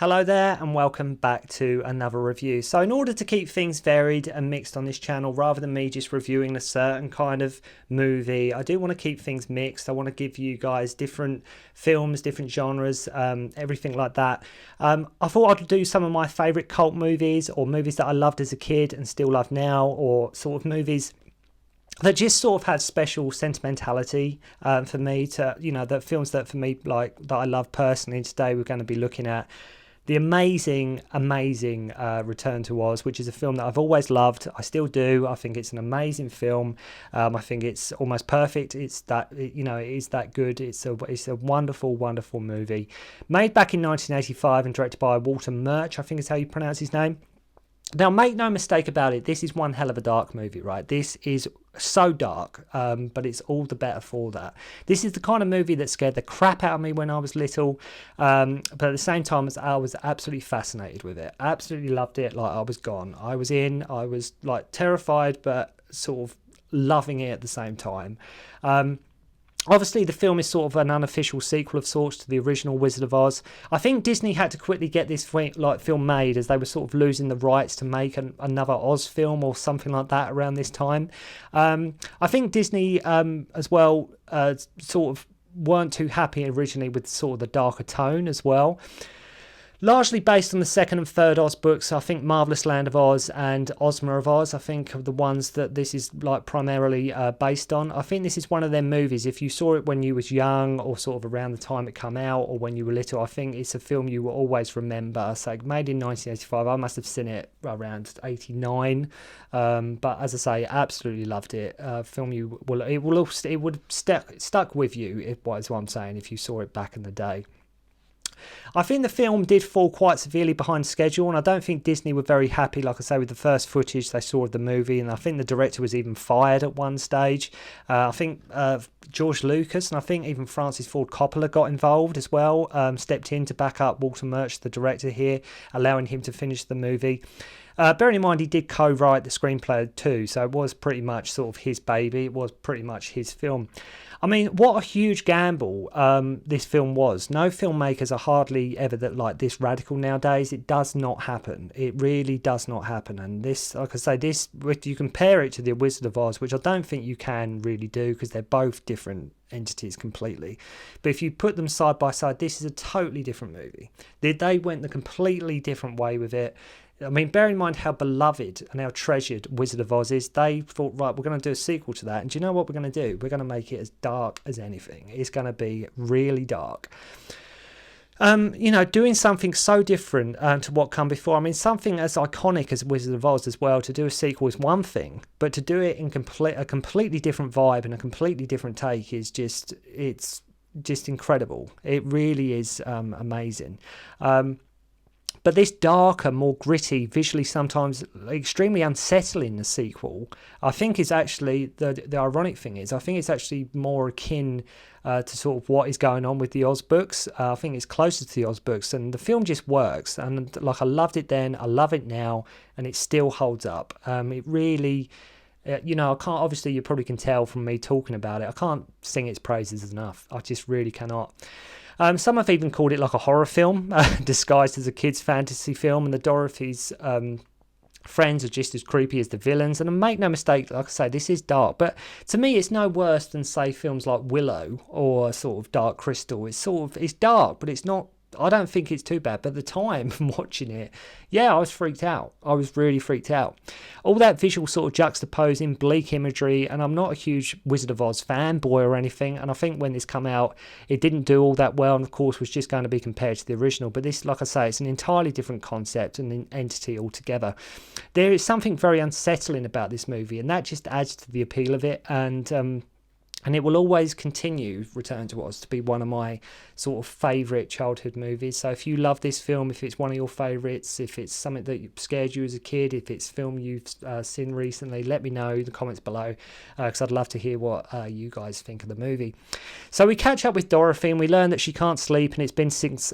Hello there and welcome back to another review. So in order to keep things varied and mixed on this channel, rather than me just reviewing a certain kind of movie, I do want to keep things mixed. I want to give you guys different films, different genres, everything like that. I thought I'd do some of my favourite cult movies or movies that I loved as a kid and still love now, or sort of movies that just sort of had special sentimentality for me, to, you know, the films that for me, like, that I love personally. Today we're going to be looking at the amazing Return to Oz, which is a film that I've always loved. I still do. I think it's an amazing film. I think it's almost perfect. It's that, you know, it is that good. It's a wonderful movie, made back in 1985 and directed by Walter Murch, I think is how you pronounce his name. Now, make no mistake about it, this is one hell of a dark movie, right? This is so dark, but it's all the better for that. This is the kind of movie that scared the crap out of me when I was little, but at the same time, I was absolutely fascinated with it. Absolutely loved it. Like, I was gone. I was like terrified, but sort of loving it at the same time. Obviously, the film is sort of an unofficial sequel of sorts to the original Wizard of Oz. I think Disney had to quickly get this film made, as they were sort of losing the rights to make another Oz film or something like that around this time. I think Disney as well sort of weren't too happy originally with sort of the darker tone as well. Largely based on the second and third Oz books, I think Marvelous Land of Oz and Ozma of Oz, I think, are the ones that this is like primarily based on. I think this is one of them movies, if you saw it when you was young or sort of around the time it came out or when you were little, I think it's a film you will always remember. So made in 1985, I must have seen it around 89, but as I say, absolutely loved it. Film it would stuck with you, is what I'm saying, if you saw it back in the day. I think the film did fall quite severely behind schedule, and I don't think Disney were very happy, like I say, with the first footage they saw of the movie, and I think the director was even fired at one stage. I think George Lucas and I think even Francis Ford Coppola got involved as well, stepped in to back up Walter Murch, the director here, allowing him to finish the movie. Bearing in mind he did co-write the screenplay too, so it was pretty much sort of his baby. It was pretty much his film. I mean, what a huge gamble this film was. No filmmakers are hardly ever like this radical nowadays. It does not happen. It really does not happen. And this, like I say, this, you compare it to The Wizard of Oz, which I don't think you can really do because they're both different entities completely. But if you put them side by side, this is a totally different movie. They went the completely different way with it. I mean, bear in mind how beloved and how treasured Wizard of Oz is. They thought, right, we're going to do a sequel to that. And do you know what we're going to do? We're going to make it as dark as anything. It's going to be really dark. You know, doing something so different to what come before. I mean, something as iconic as Wizard of Oz as well, to do a sequel is one thing, but to do it in a completely different vibe and a completely different take is just, it's just incredible. It really is amazing. But this darker, more gritty, visually sometimes extremely unsettling the sequel, I think is actually, the ironic thing is, I think it's actually more akin to sort of what is going on with the Oz books. I think it's closer to the Oz books, and the film just works. And like, I loved it then, I love it now, and it still holds up. It really, you know, I can't, obviously you probably can tell from me talking about it, I can't sing its praises enough. I just really cannot. Some have even called it like a horror film disguised as a kids' fantasy film, and the Dorothy's friends are just as creepy as the villains. And make no mistake, like I say, this is dark, but to me it's no worse than, say, films like Willow or sort of Dark Crystal. It's dark, but it's not, I don't think it's too bad. But at the time from watching it, yeah, I was freaked out. I was really freaked out. All that visual sort of juxtaposing, bleak imagery, and I'm not a huge Wizard of Oz fanboy or anything, and I think when this came out, it didn't do all that well, and of course was just going to be compared to the original. But this, like I say, it's an entirely different concept and an entity altogether. There is something very unsettling about this movie, and that just adds to the appeal of it, and it will always continue, Return to Oz, to be one of my sort of favourite childhood movies. So if you love this film, if it's one of your favourites, if it's something that scared you as a kid, if it's a film you've seen recently, let me know in the comments below, because I'd love to hear what you guys think of the movie. So we catch up with Dorothy, and we learn that she can't sleep, and it's been 6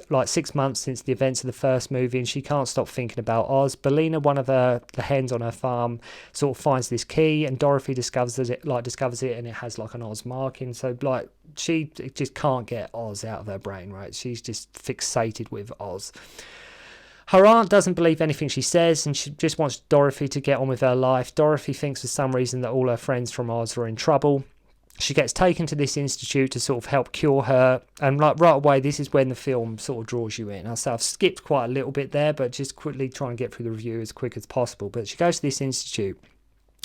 months since the events of the first movie, and she can't stop thinking about Oz. Bellina, one of the hens on her farm, sort of finds this key, and Dorothy discovers it, and it has like an Oz marking. So like, she just can't get Oz out of her brain, right? She's just fixated with Oz. Her aunt doesn't believe anything she says, and she just wants Dorothy to get on with her life. Dorothy thinks for some reason that all her friends from Oz are in trouble. She gets taken to this institute to sort of help cure her, and like right away, this is when the film sort of draws you in. So I've skipped quite a little bit there, but just quickly try and get through the review as quick as possible. But she goes to this institute,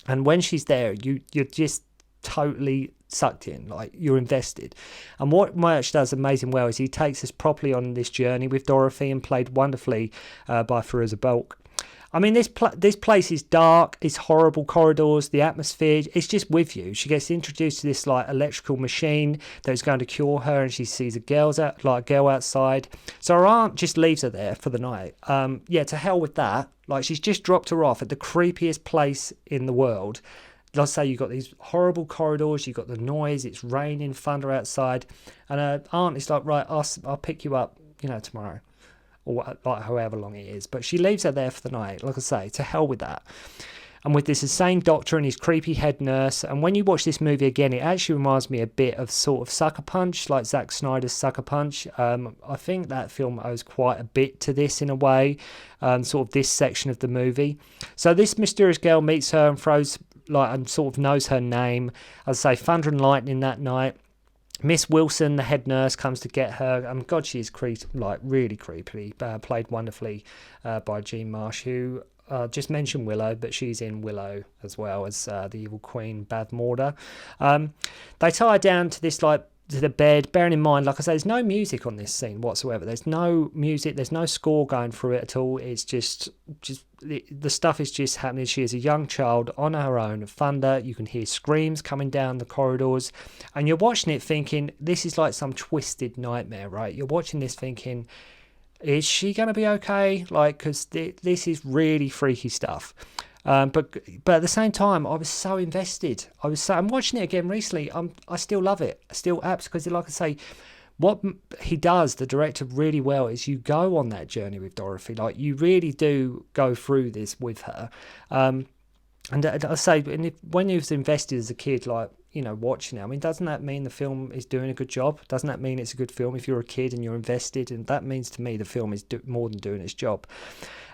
and when she's there, you're just totally sucked in, like you're invested. And what Murch does amazing well is he takes us properly on this journey with Dorothy, and played wonderfully by Fairuza Balk. I mean, this place is dark, it's horrible corridors, the atmosphere, it's just with you. She gets introduced to this like electrical machine that is going to cure her, and she sees a girl outside. So her aunt just leaves her there for the night. Yeah, to hell with that. Like, she's just dropped her off at the creepiest place in the world. Let's say you've got these horrible corridors, you've got the noise, it's raining, thunder outside, and her aunt is like, right, I'll pick you up, tomorrow, or like however long it is. But she leaves her there for the night. Like I say, to hell with that. And with this insane doctor and his creepy head nurse. And when you watch this movie again, it actually reminds me a bit of sort of Sucker Punch, like Zack Snyder's Sucker Punch. I think that film owes quite a bit to this in a way, sort of this section of the movie. So this mysterious girl meets her and sort of knows her name. As I say, thunder and lightning that night. Miss Wilson, the head nurse, comes to get her. God, she is really creepy. Played wonderfully by Marsh, who just mentioned Willow, but she's in Willow as well as the evil queen, Bath Morda. They tie her down to this to the bed, bearing in mind, like I say, there's no music on this scene whatsoever. There's no music, there's no score going through it at all. It's just the stuff is just happening. She is a young child on her own. Thunder, you can hear screams coming down the corridors, and you're watching it thinking, this is like some twisted nightmare, right? You're watching this thinking, is she going to be okay? Like, because this is really freaky stuff. But at the same time, I was so invested. I'm watching it again recently. I still love it. Still apps, because like I say, what he does, the director, really well is you go on that journey with Dorothy. Like, you really do go through this with her. And I say, when you was invested as a kid, like, watching it, I mean, doesn't that mean the film is doing a good job? Doesn't that mean it's a good film if you're a kid and you're invested? And that means to me the film is more than doing its job.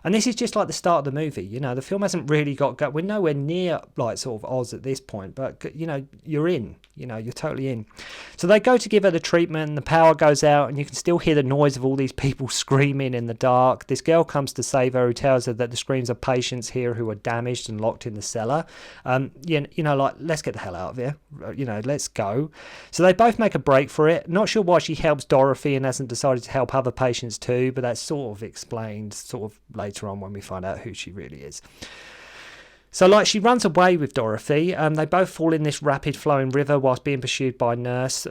And this is just like the start of the movie. The film hasn't really got we're nowhere near like sort of Oz at this point, but you're in. You're totally in. So they go to give her the treatment, and the power goes out, and you can still hear the noise of all these people screaming in the dark. This girl comes to save her, who tells her that the screams of patients here who are damaged and locked in the cellar. Let's get the hell out of here. Let's go. So they both make a break for it. Not sure why she helps Dorothy and hasn't decided to help other patients too, but that's sort of explained sort of later on when we find out who she really is. So she runs away with Dorothy. They both fall in this rapid flowing river whilst being pursued by Nurse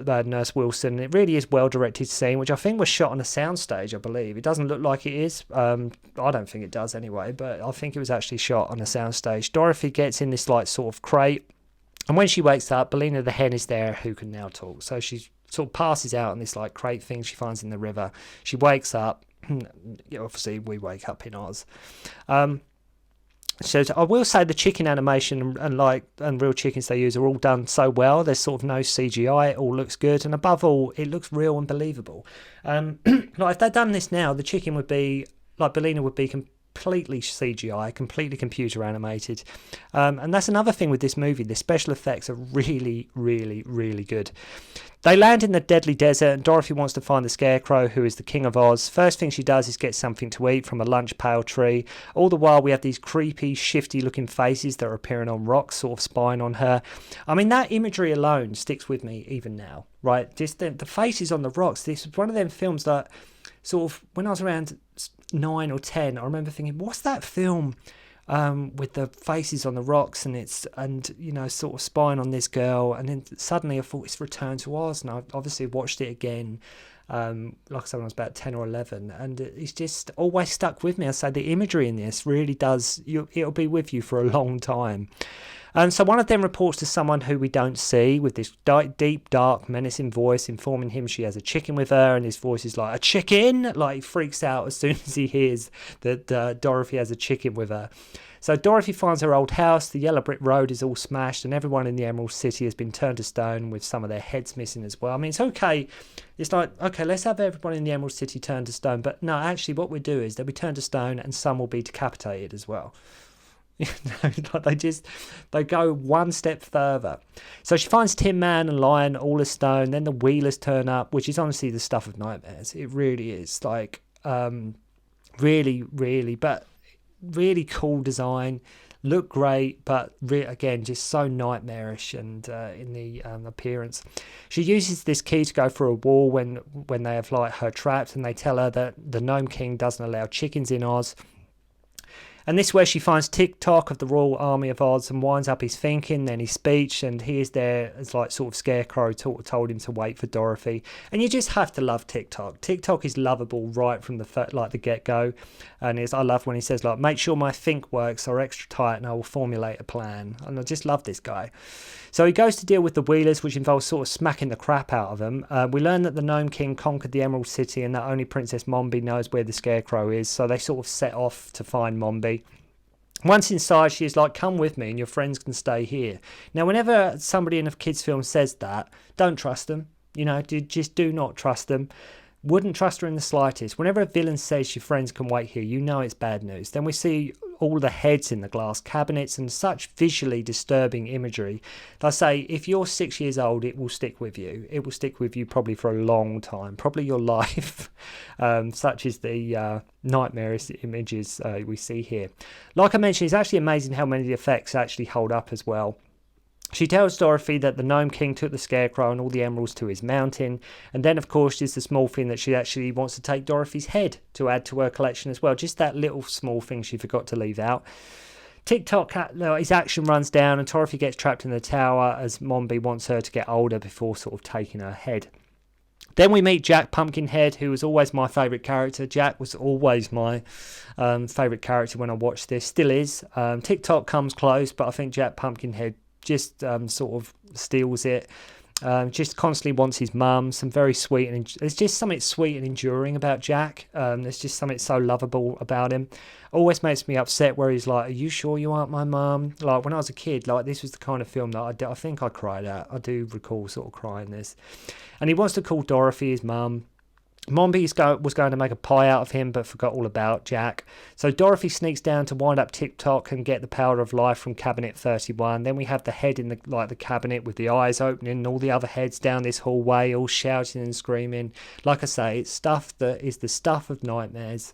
Wilson. It really is well directed scene, which I think was shot on a soundstage, I believe. It doesn't look like it is. I don't think it does anyway, but I think it was actually shot on a soundstage. Dorothy gets in this sort of crate, and when she wakes up, Bellina the hen is there, who can now talk. So she sort of passes out on this crate thing she finds in the river. She wakes up. Obviously, we wake up in Oz. So I will say the chicken animation and real chickens they use are all done so well. There's sort of no CGI. It all looks good, and above all, it looks real and believable. If they'd done this now, the chicken would be Bellina would be completely CGI, completely computer animated. And that's another thing with this movie. The special effects are really, really, really good. They land in the deadly desert, and Dorothy wants to find the Scarecrow, who is the King of Oz. First thing she does is get something to eat from a lunch pail tree. All the while, we have these creepy, shifty-looking faces that are appearing on rocks, sort of spying on her. I mean, that imagery alone sticks with me even now, right? Just the faces on the rocks. This is one of them films that sort of, when I was around 9 or 10, I remember thinking, what's that film with the faces on the rocks and sort of spying on this girl? And then suddenly I thought, it's Return to Oz, and I obviously watched it again like I said, when I was about 10 or 11, and it's just always stuck with me. I say the imagery in this really does, it'll be with you for a long time. And so one of them reports to someone who we don't see with this deep, dark, menacing voice, informing him she has a chicken with her, and his voice is like, a chicken? Like, he freaks out as soon as he hears that Dorothy has a chicken with her. So Dorothy finds her old house, the yellow brick road is all smashed, and everyone in the Emerald City has been turned to stone with some of their heads missing as well. I mean, it's okay. It's like, okay, let's have everybody in the Emerald City turned to stone. But no, actually what we do is they'll be turned to stone and some will be decapitated as well. They go one step further. So she finds Tin Man and Lion all as stone. Then the Wheelers turn up, which is honestly the stuff of nightmares. It really is. Like, really, but really cool design, look great, but again just so nightmarish and in the appearance. She uses this key to go through a wall when they have like her trapped, and they tell her that the Gnome King doesn't allow chickens in Oz. And this is where she finds Tick-Tock of the Royal Army of Oz and winds up his thinking, then his speech, and he is there as like sort of Scarecrow told him to wait for Dorothy. And you just have to love Tick-Tock. Tick-Tock is lovable right from the get-go, and I love when he says like, make sure my think works are extra tight and I will formulate a plan. And I just love this guy. So he goes to deal with the Wheelers, which involves sort of smacking the crap out of them. We learn that the Gnome King conquered the Emerald City and that only Princess Mombi knows where the Scarecrow is, so they sort of set off to find Mombi. Once inside, she is like, come with me and your friends can stay here. Now, whenever somebody in a kids' film says that, don't trust them. You know, just do not trust them. Wouldn't trust her in the slightest. Whenever a villain says your friends can wait here, you know it's bad news. Then we see all the heads in the glass cabinets and such visually disturbing imagery. I say, if you're 6 years old, it will stick with you. It will stick with you probably for a long time, probably your life. Such is the nightmarish images we see here. Like I mentioned, it's actually amazing how many of the effects actually hold up as well. She tells Dorothy that the Gnome King took the Scarecrow and all the emeralds to his mountain, and then of course there's the small thing that she actually wants to take Dorothy's head to add to her collection as well. Just that little small thing she forgot to leave out. Tick-Tock, his action runs down and Dorothy gets trapped in the tower as Mombi wants her to get older before sort of taking her head. Then we meet Jack Pumpkinhead, who was always my favourite character. Jack was always my favourite character when I watched this, still is. Tick-Tock comes close, but I think Jack Pumpkinhead just sort of steals it. Just constantly wants his mum. Some very sweet, and there's just something sweet and enduring about Jack. There's just something so lovable about him. Always makes me upset where he's like, are you sure you aren't my mum? Like when I was a kid, like this was the kind of film that I think I cried at. I do recall sort of crying this. And he wants to call Dorothy his mum. Mombi was going to make a pie out of him but forgot all about Jack. So Dorothy sneaks down to wind up Tick-Tock and get the powder of life from cabinet 31. Then we have the head in the cabinet with the eyes opening and all the other heads down this hallway all shouting and screaming. Like I say, it's stuff that is the stuff of nightmares.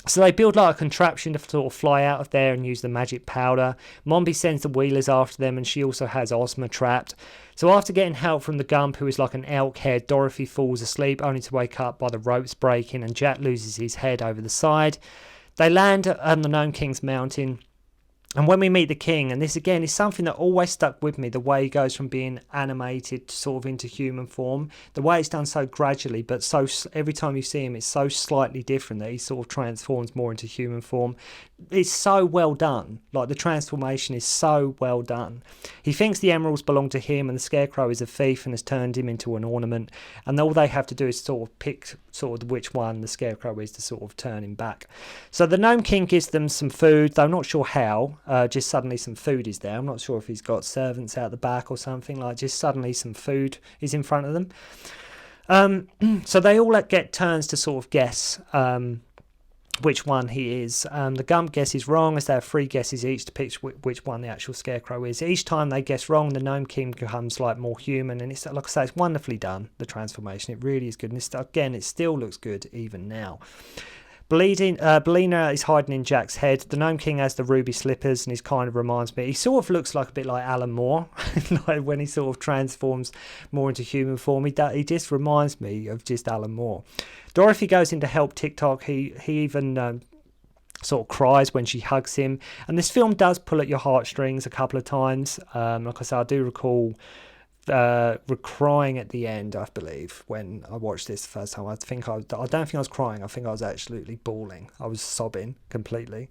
So they build like a contraption to sort of fly out of there and use the magic powder. Mombi sends the Wheelers after them and she also has Ozma trapped. So after getting help from the Gump, who is like an elk head, Dorothy falls asleep only to wake up by the ropes breaking and Jack loses his head over the side. They land on the Gnome King's mountain. And when we meet the king, and this again is something that always stuck with me, the way he goes from being animated sort of into human form, the way it's done so gradually, but so every time you see him, it's so slightly different that he sort of transforms more into human form. It's so well done. Like the transformation is so well done. He thinks the emeralds belong to him and the Scarecrow is a thief and has turned him into an ornament. And all they have to do is sort of pick sort of which one the Scarecrow is to sort of turn him back. So the Gnome King gives them some food, though I'm not sure how. Just suddenly some food is there. I'm not sure if he's got servants out the back or something. Like just suddenly some food is in front of them. So they all get turns to sort of guess which one he is. The Gump guesses wrong as they have 3 guesses each to pick which one the actual Scarecrow is. Each time they guess wrong, the Gnome King becomes like more human, and it's like I say, it's wonderfully done, the transformation. It really is good, and it still looks good even now. Bellina is hiding in Jack's head. The Gnome King has the ruby slippers and he kind of reminds me, he sort of looks like a bit like Alan Moore like when he sort of transforms more into human form. He just reminds me of just Alan Moore. Dorothy goes in to help Tick-Tock. He even sort of cries when she hugs him, and this film does pull at your heartstrings a couple of times. Like I said, I do recall crying at the end, I believe, when I watched this the first time. I don't think I was crying. I think I was absolutely bawling. I was sobbing completely.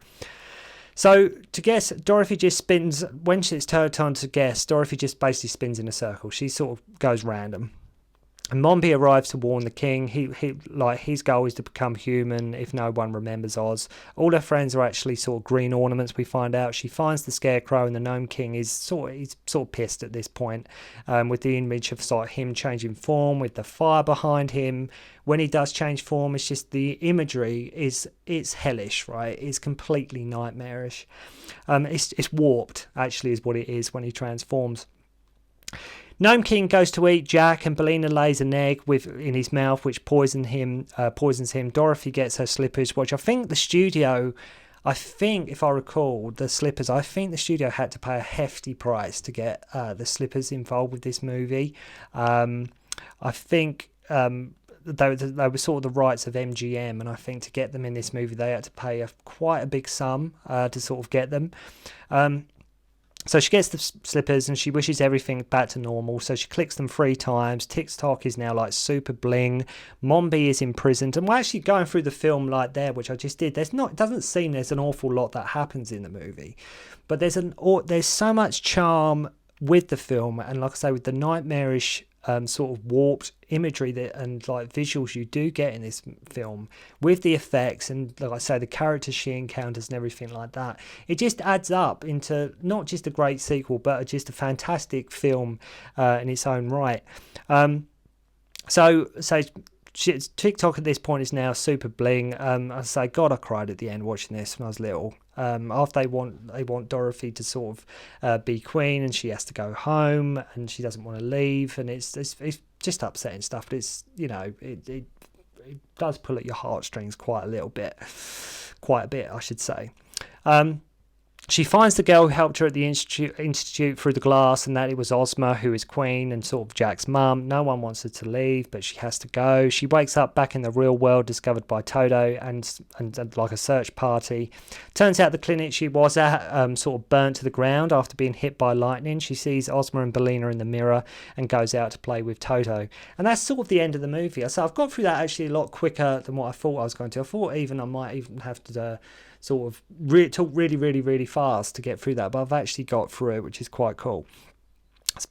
So to guess, Dorothy just spins, when it's her turn to guess, Dorothy just basically spins in a circle. She sort of goes random. And Mombi arrives to warn the king. His goal is to become human if no one remembers Oz. All her friends are actually sort of green ornaments, we find out. She finds the Scarecrow, and the Gnome King is sort of pissed at this point, with the image of sort of him changing form, with the fire behind him. When he does change form, it's just the imagery it's hellish, right? It's completely nightmarish. It's warped, actually, is what it is when he transforms. Gnome King goes to eat Jack, and Bellina lays an egg in his mouth, which poisons him. Dorothy gets her slippers, which I think the studio, if I recall, the slippers, I think the studio had to pay a hefty price to get the slippers involved with this movie. I think they were sort of the rights of MGM, and I think to get them in this movie, they had to pay quite a big sum to sort of get them. So she gets the slippers and she wishes everything back to normal. So she clicks them 3 times. TikTok is now like super bling. Mombi is imprisoned. And we're actually going through the film like there, which I just did. It doesn't seem there's an awful lot that happens in the movie. But there's so much charm with the film. And like I say, with the nightmarish sort of warped imagery and like visuals you do get in this film, with the effects and, like I say, the characters she encounters and everything like that, it just adds up into not just a great sequel but just a fantastic film in its own right. So TikTok at this point is now super bling. I say, God, I cried at the end watching this when I was little. After they want Dorothy to sort of be queen, and she has to go home, and she doesn't want to leave, and it's just upsetting stuff. But it's, you know, it does pull at your heartstrings quite a bit, I should say. She finds the girl who helped her at the institute through the glass, and that it was Ozma, who is queen and sort of Jack's mum. No one wants her to leave, but she has to go. She wakes up back in the real world, discovered by Toto and like a search party. Turns out the clinic she was at sort of burnt to the ground after being hit by lightning. She sees Ozma and Bellina in the mirror and goes out to play with Toto. And that's sort of the end of the movie. So I've got through that actually a lot quicker than what I thought I was going to. I thought I might even have to sort of talk really, really, really fast to get through that, but I've actually got through it, which is quite cool.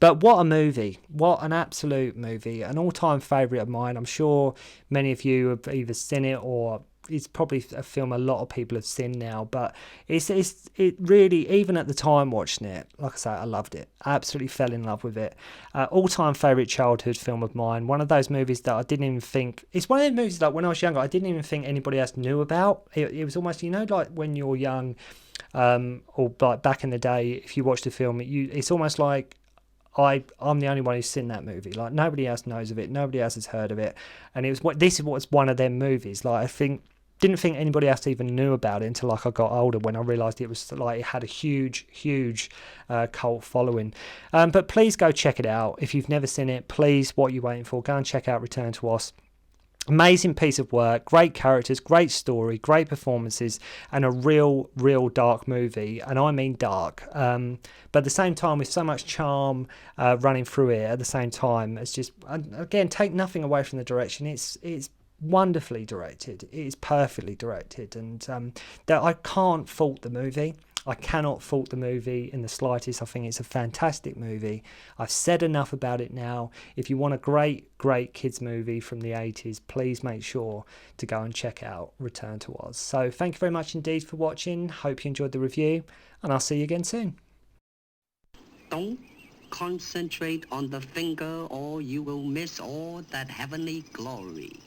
But what a movie. What an absolute movie. An all-time favourite of mine. I'm sure many of you have either seen it, or it's probably a film a lot of people have seen now, but it really, even at the time watching it, like I say, I loved it. I absolutely fell in love with it. All-time favourite childhood film of mine. One of those movies that I didn't even think, it's one of those movies like when I was younger, I didn't even think anybody else knew about. It was almost, you know, like when you're young, or like back in the day, if you watched a film, it's almost like I'm the only one who's seen that movie. Like, nobody else knows of it, nobody else has heard of it, and this is what's one of them movies. Like, didn't think anybody else even knew about it until like I got older, when I realised it was like it had a huge cult following. But please go check it out if you've never seen it. Please, what are you waiting for? Go and check out Return to Oz. Amazing piece of work, great characters, great story, great performances, and a real dark movie, and I mean dark, but at the same time with so much charm running through it at the same time. It's just, again, take nothing away from the direction. It's wonderfully directed, it is perfectly directed, and that I can't fault the movie. I cannot fault the movie in the slightest. I think it's a fantastic movie. I've said enough about it now. If you want a great kids movie from the 80s, please make sure to go and check out Return to Oz. So thank you very much indeed for watching. Hope you enjoyed the review, and I'll see you again soon. Don't concentrate on the finger, or you will miss all that heavenly glory.